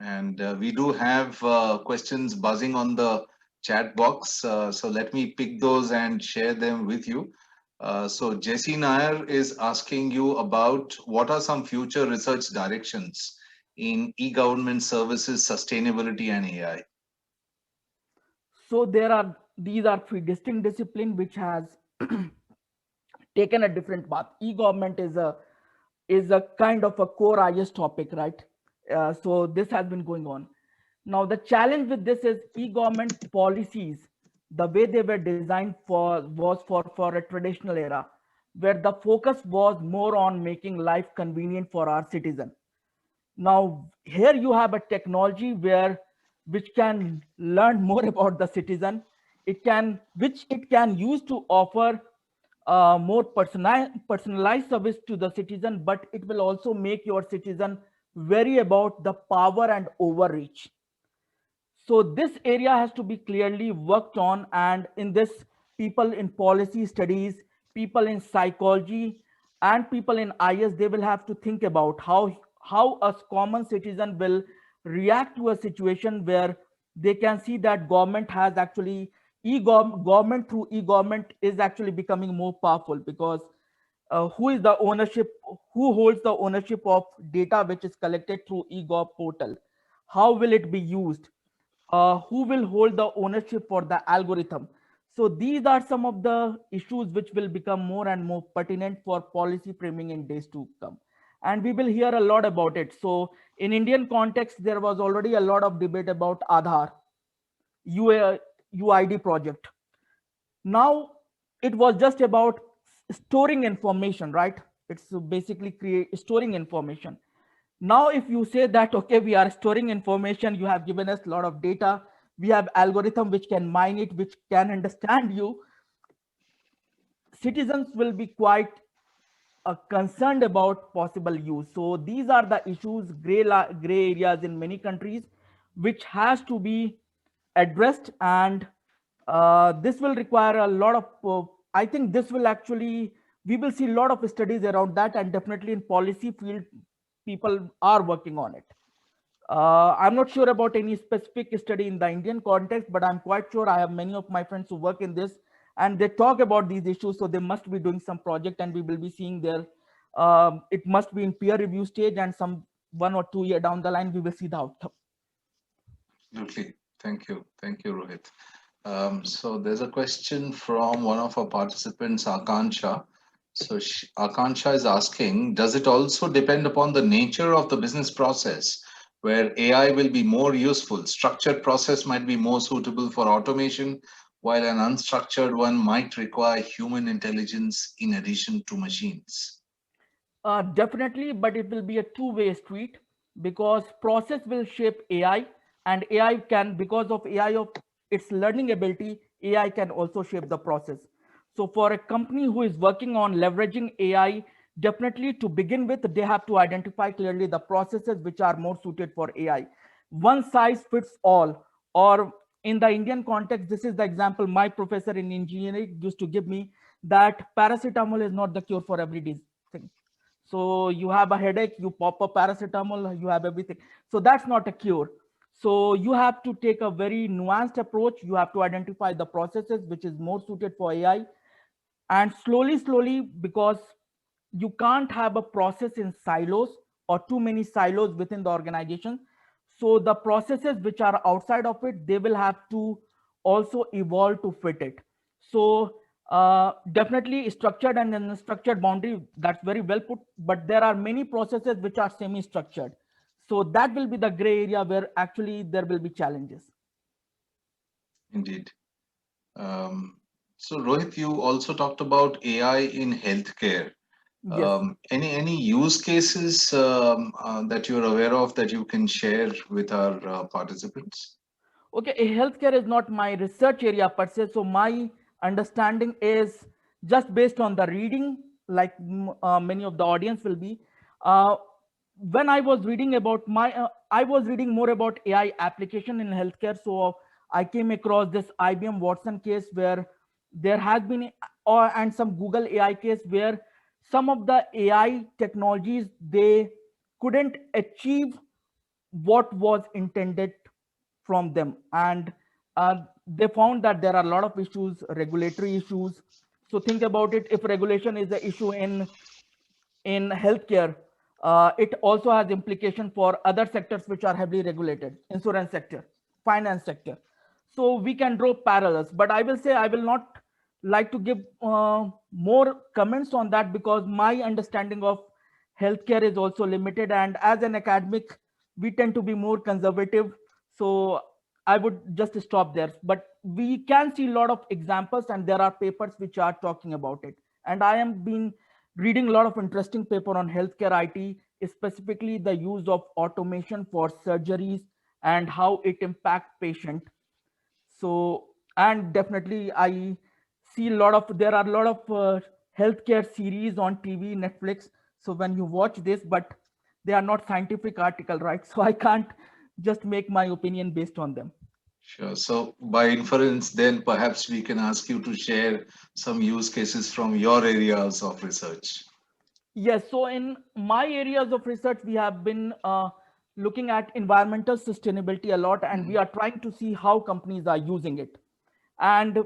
And we do have questions buzzing on the chat box. So let me pick those and share them with you. So Jesse Nair is asking you about what are some future research directions in e-government services, sustainability, and AI. so these are three distinct disciplines which has taken a different path. E-government is a kind of a core IS topic, right? So this has been going on. Now the challenge with this is e-government policies, the way they were designed for a traditional era, where the focus was more on making life convenient for our citizen. Now here you have a technology which can learn more about the citizen. Which it can use to offer more personalized service to the citizen, but it will also make your citizen worry about the power and overreach. So this area has to be clearly worked on, and in this, people in policy studies, people in psychology, and people in IS, they will have to think about how a common citizen will react to a situation where they can see that government has actually government through e-government is actually becoming more powerful, because who is the ownership, who holds the ownership of data which is collected through e-gov portal? How will it be used? Who will hold the ownership for the algorithm? So these are some of the issues which will become more and more pertinent for policy framing in days to come. And we will hear a lot about it. So in Indian context, there was already a lot of debate about Aadhaar, UID project. Now it was just about storing information, right? It's basically storing information. Now, if you say that, okay, we are storing information, you have given us a lot of data, we have algorithm which can mine it, which can understand you, citizens will be quite concerned about possible use. So these are the issues, gray areas in many countries, which has to be addressed, and this will require a lot of. I think this will actually, we will see a lot of studies around that, and definitely in policy field, people are working on it. I'm not sure about any specific study in the Indian context, but I'm quite sure I have many of my friends who work in this and they talk about these issues. So they must be doing some project and we will be seeing their, it must be in peer review stage, and some 1 or 2 year down the line, we will see the outcome. Absolutely. Thank you. Thank you, Rohit. So there's a question from one of our participants, Akansha. So Akansha is asking, does it also depend upon the nature of the business process where AI will be more useful? Structured process might be more suitable for automation, while an unstructured one might require human intelligence in addition to machines. Definitely, but it will be a two-way street, because process will shape AI, and AI can, because of AI of its learning ability, AI can also shape the process. So for a company who is working on leveraging AI, definitely to begin with, they have to identify clearly the processes which are more suited for AI. One size fits all, or in the Indian context, this is the example my professor in engineering used to give me, that paracetamol is not the cure for every disease. So you have a headache, you pop a paracetamol, you have everything. So that's not a cure. So you have to take a very nuanced approach. You have to identify the processes which is more suited for AI, and slowly, because you can't have a process in silos or too many silos within the organization. So the processes which are outside of it, they will have to also evolve to fit it. So definitely structured and unstructured boundary, that's very well put, but there are many processes which are semi-structured. So that will be the gray area where actually there will be challenges. Indeed. Um, so Rohit, you also talked about AI in healthcare. Yes. Any use cases that you're aware of that you can share with our participants? Okay, healthcare is not my research area per se, so my understanding is just based on the reading, like many of the audience will be. Uh, when I was reading about I was reading more about AI application in healthcare, so I came across this IBM Watson case where there has been, and some Google AI case where some of the AI technologies, they couldn't achieve what was intended from them, and they found that there are a lot of issues, regulatory issues. So think about it, if regulation is the issue in healthcare, it also has implication for other sectors which are heavily regulated, insurance sector, finance sector. So we can draw parallels, but I will say I will not like to give more comments on that, because my understanding of healthcare is also limited, and as an academic we tend to be more conservative. So I would just stop there, but we can see a lot of examples and there are papers which are talking about it, and I am being reading a lot of interesting paper on healthcare IT, specifically the use of automation for surgeries and how it impact patient. So, and definitely I see a lot of, there are a lot of healthcare series on TV, Netflix. So when you watch this, but they are not scientific article, right? So I can't just make my opinion based on them. Sure. So by inference, then perhaps we can ask you to share some use cases from your areas of research. Yes, so in my areas of research, we have been looking at environmental sustainability a lot, and we Mhm. are trying to see how companies are using it. And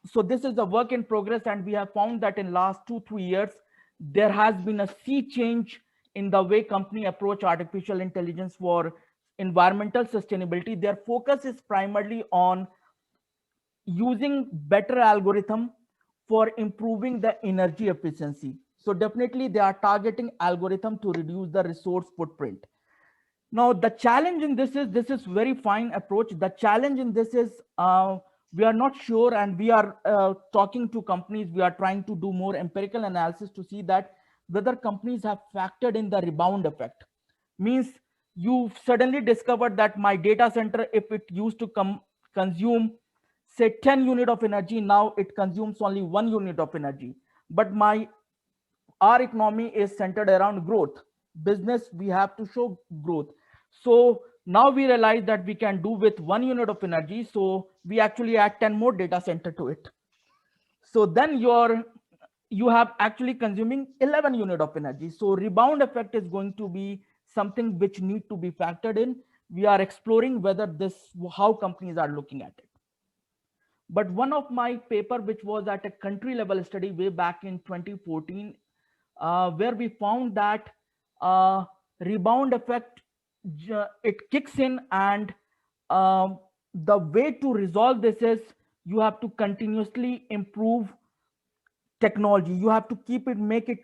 so this is a work in progress, and we have found that in last 2 3 years, there has been a sea change in the way company approach artificial intelligence for environmental sustainability. Their focus is primarily on using better algorithm for improving the energy efficiency. So definitely they are targeting algorithm to reduce the resource footprint. Now the challenge in this is very fine approach. The challenge in this is we are not sure, and we are talking to companies. We are trying to do more empirical analysis to see that whether companies have factored in the rebound effect. Means you suddenly discovered that my data center, if it used to consume say 10 unit of energy, now it consumes only 1 unit of energy. But our economy is centered around growth. Business, we have to show growth. So now we realize that we can do with 1 unit of energy, so we actually add 10 more data center to it. So then you have actually consuming 11 unit of energy. So rebound effect is going to be something which need to be factored in. We are exploring whether how companies are looking at it. But one of my paper, which was at a country level study way back in 2014, where we found that uh, rebound effect, it kicks in, and the way to resolve this is you have to continuously improve technology. You have to keep it, make it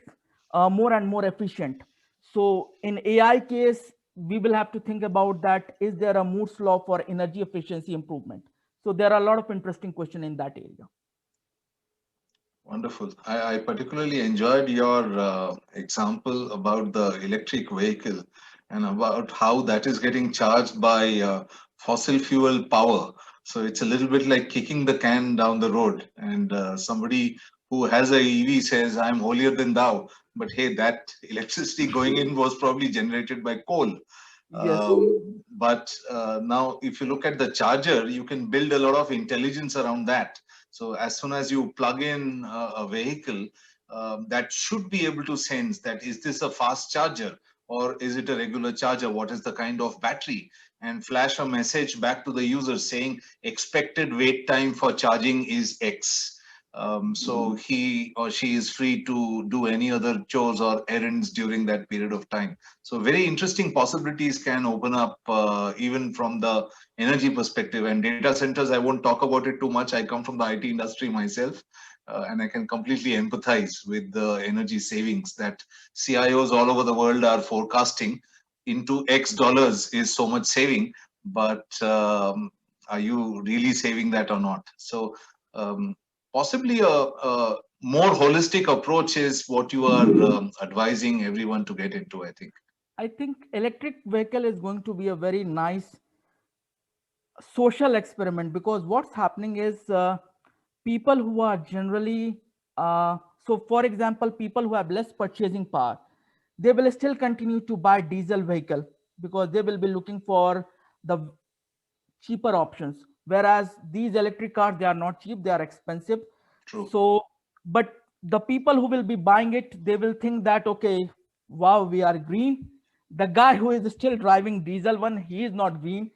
more and more efficient. So in AI case, we will have to think about that. Is there a Moore's law for energy efficiency improvement? So there are a lot of interesting questions in that area. Wonderful. I particularly enjoyed your example about the electric vehicle and about how that is getting charged by fossil fuel power. So it's a little bit like kicking the can down the road, and somebody who has a EV says, "I'm holier than thou." But hey, that electricity going in was probably generated by coal. Yes. But now, if you look at the charger, you can build a lot of intelligence around that. So as soon as you plug in a vehicle, that should be able to sense that is this a fast charger or is it a regular charger? What is the kind of battery? And flash a message back to the user saying expected wait time for charging is X. So he or she is free to do any other chores or errands during that period of time. So very interesting possibilities can open up even from the energy perspective. And data centers, I won't talk about it too much. I come from the IT industry myself, and I can completely empathize with the energy savings that CIOs all over the world are forecasting. Into X dollars is so much saving, but are you really saving that or not? So possibly a more holistic approach is what you are advising everyone to get into, I think. I think electric vehicle is going to be a very nice social experiment, because what's happening is people who are generally so for example, people who have less purchasing power, they will still continue to buy diesel vehicle because they will be looking for the cheaper options, whereas these electric cars, they are not cheap, they are expensive. True. So but the people who will be buying it, they will think that, okay, wow, we are green. The guy who is still driving diesel one, he is not green.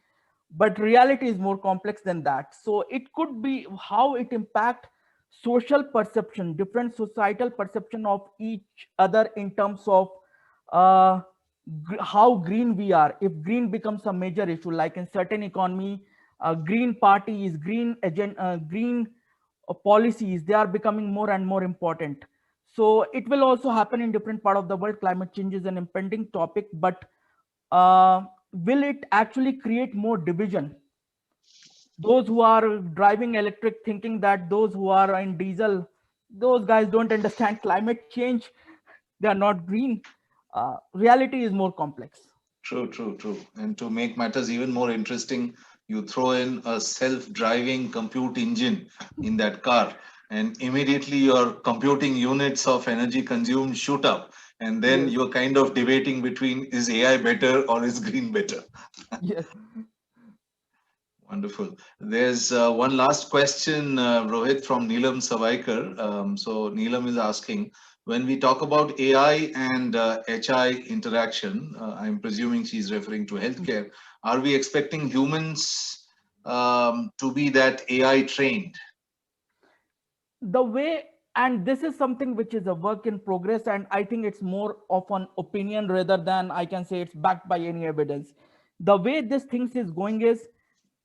But reality is more complex than that. So it could be how it impact social perception, different societal perception of each other in terms of uh, how green we are. If green becomes a major issue, like in certain economy, green parties, green policies, they are becoming more and more important. So it will also happen in different part of the world. Climate change is an impending topic, but will it actually create more division? Those who are driving electric thinking that those who are in diesel, those guys don't understand climate change, they are not green. Reality is more complex. True, true, true. And to make matters even more interesting, you throw in a self-driving compute engine in that car, and immediately your computing units of energy consumed shoot up. And then Yes. you're kind of debating between is AI better or is green better? Yes. Wonderful. There's one last question, Rohit, from Neelam Savaikar. So Neelam is asking, when we talk about AI and HI interaction, I'm presuming she's referring to healthcare. Are we expecting humans to be that AI trained? The way, and this is something which is a work in progress, and I think it's more of an opinion rather than I can say it's backed by any evidence. The way this things is going is,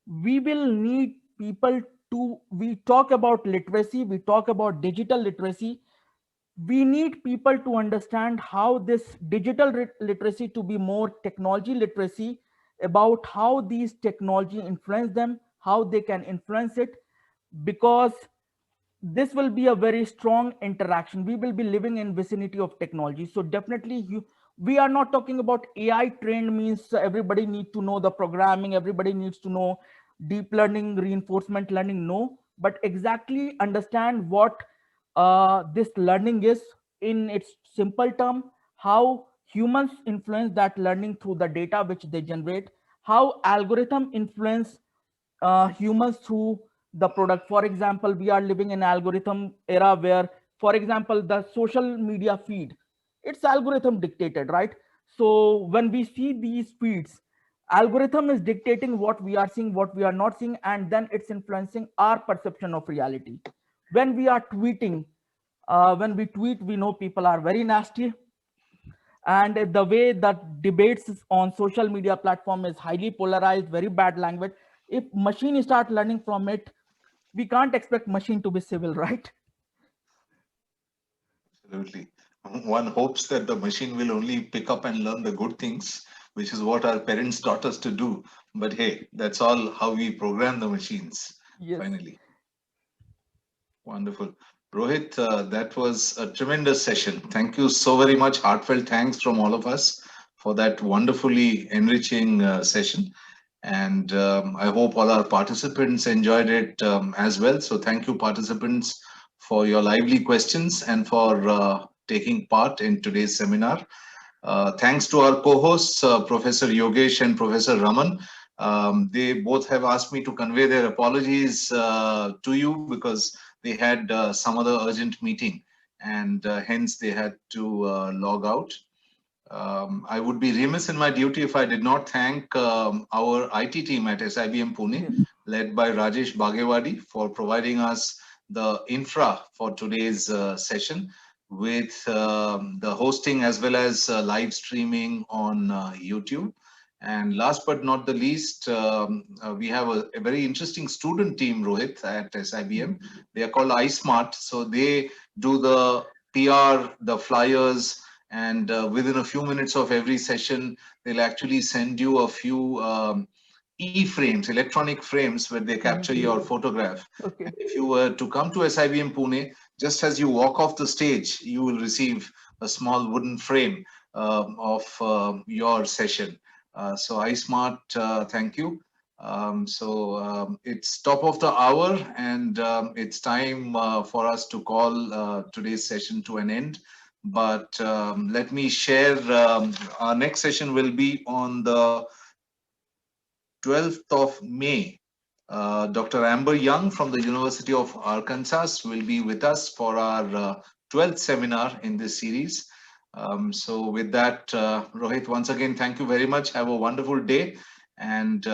we will need people to, we talk about literacy, we talk about digital literacy, we need people to understand how this digital literacy to be more technology literacy, about how these technology influence them, how they can influence it, because this will be a very strong interaction. We will be living in vicinity of technology, so definitely We are not talking about AI trained means everybody needs to know the programming, everybody needs to know deep learning, reinforcement learning. No, but exactly understand what this learning is in its simple term, how humans influence that learning through the data which they generate, how algorithm influence humans through the product. For example, we are living in algorithm era where, for example, the social media feed, it's algorithm dictated, right? So when we see these feeds, algorithm is dictating what we are seeing, what we are not seeing, and then it's influencing our perception of reality. When we are tweeting, when we tweet, we know people are very nasty, and the way that debates on social media platform is highly polarized, very bad language. If machine start learning from it, we can't expect machine to be civil, right? Absolutely. One hopes that the machine will only pick up and learn the good things, which is what our parents taught us to do. But hey, that's all how we program the machines, Yes. finally. Wonderful. Rohit, that was a tremendous session. Thank you so very much. Heartfelt thanks from all of us for that wonderfully enriching session. And I hope all our participants enjoyed it as well. So thank you, participants, for your lively questions and for taking part in today's seminar. Thanks to our co-hosts, Professor Yogesh and Professor Raman. They both have asked me to convey their apologies to you because they had some other urgent meeting, and hence they had to log out. I would be remiss in my duty if I did not thank our IT team at SIBM Pune, Yes. led by Rajesh Bagewadi, for providing us the infra for today's session with the hosting as well as live streaming on YouTube. And last but not the least, we have a very interesting student team, Rohit, at SIBM. They are called iSmart. So they do the PR, the flyers, and within a few minutes of every session they'll actually send you a few e-frames, electronic frames, where they capture your photograph. Okay. And if you were to come to SIBM Pune, just as you walk off the stage, you will receive a small wooden frame of your session. So iSmart, thank you. It's top of the hour, and it's time for us to call today's session to an end. But let me share, our next session will be on the 12th of May. Dr. Amber Young from the University of Arkansas will be with us for our 12th seminar in this series. So with that, Rohit, once again, thank you very much. Have a wonderful day. And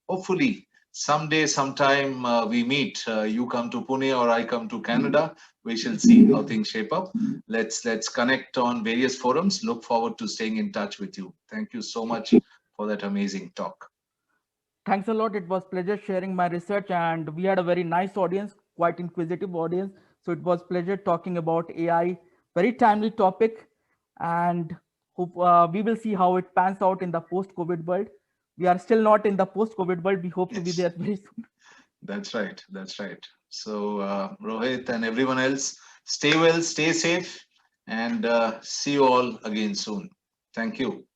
hopefully someday, sometime we meet. You come to Pune or I come to Canada. We shall see how things shape up. Let's connect on various forums. Look forward to staying in touch with you. Thank you so much for that amazing talk. Thanks a lot. It was pleasure sharing my research, and we had a very nice audience, quite inquisitive audience. So it was pleasure talking about AI, very timely topic, and hope we will see how it pans out in the post-COVID world. We are still not in the post-COVID world. We hope to be Yes. there very soon. That's right. That's right. So, Rohit and everyone else, stay well, stay safe, and see you all again soon. Thank you.